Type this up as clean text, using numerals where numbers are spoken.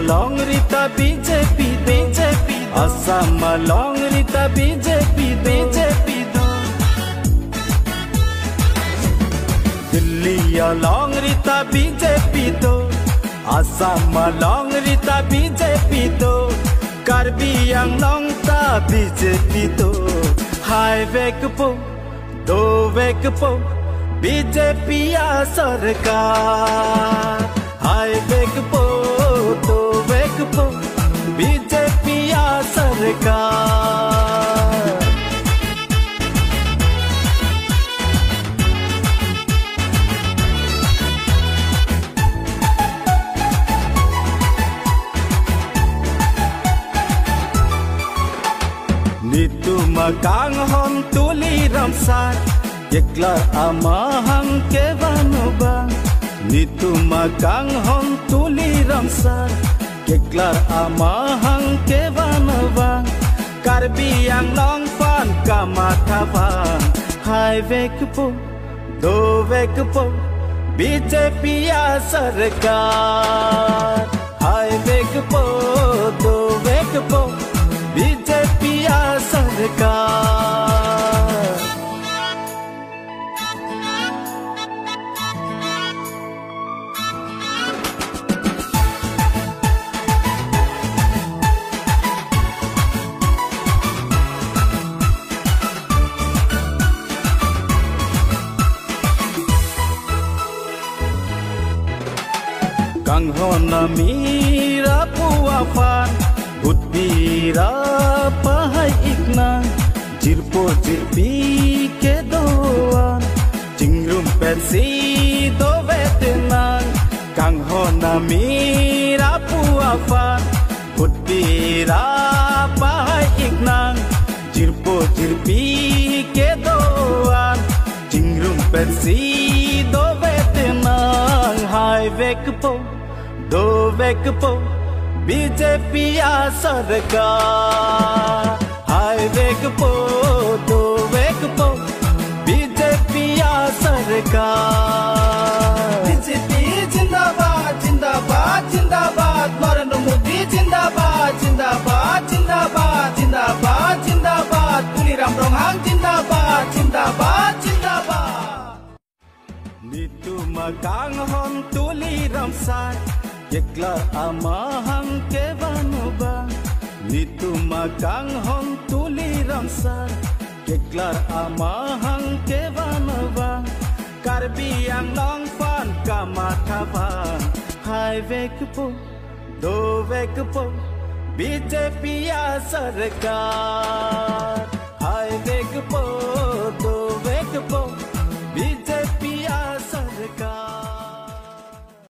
long rita BJP Assam long rita BJP do Delhi long rita BJP do Assam long rita BJP do Karbi Anglong ta BJP do Hai vekpo do vekpo BJP ya sarkar Hai vekpo do vekpo BJP ya sarkar Nitu makang hom tuli ramsat Yeklar amahang kevanubang Nitu makang hom tuli ramsat Yeklar amahang kevanubang Karbi Anglong fan kamathabang Hai vekpo do vekpo BJP ya sarkar Hai vekpo do vekpo BJP ya sarkar Kanghona mira puafan Butbira pahai ikna Jirpo jirpi ke doan Jingrum pensi do vetenan Kanghona mira puafan Butbira pahai ikna Jirpo jirpi ke doan Jingrum pensi do vetenan Hai vekpo do vekpo BJP ya sarkar Hai vekpo do vekpo BJP ya sarkar BJP जिंदाबाद जिंदाबाद जिंदाबाद नरेंद्र मोदी जिंदाबाद जिंदाबाद जिंदाबाद जिंदाबाद जिंदाबाद तुलीराम ब्रह्मंग जिंदाबाद जिंदाबाद जिंदाबाद Nitu makang hom tuliram sat Yeklar amahang kevanubang Nitu makang hom tuliram sat Yeklar amahang kevanubang Karbi Anglong fan kamathabang Hai vekpo do vekpo BJP ya sarkar